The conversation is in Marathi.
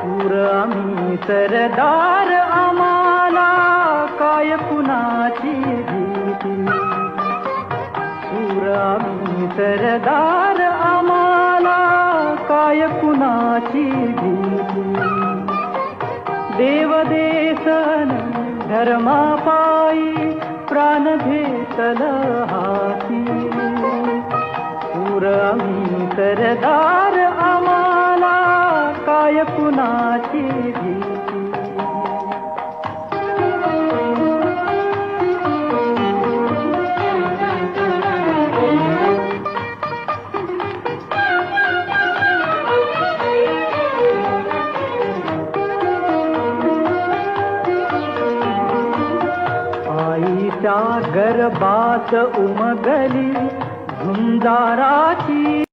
शूर आम्ही सरदार, आम्हाला काय कुणाची भीती. शूर आम्ही सरदार, आम्हाला काय कुणाची भीती. देव देसन धर्मापायी प्राण घेतल हाती. शूर आम्ही सरदार, आम्हाला काय कुणाची भीती. आईच्या गर्भात उमगली झुंजाराची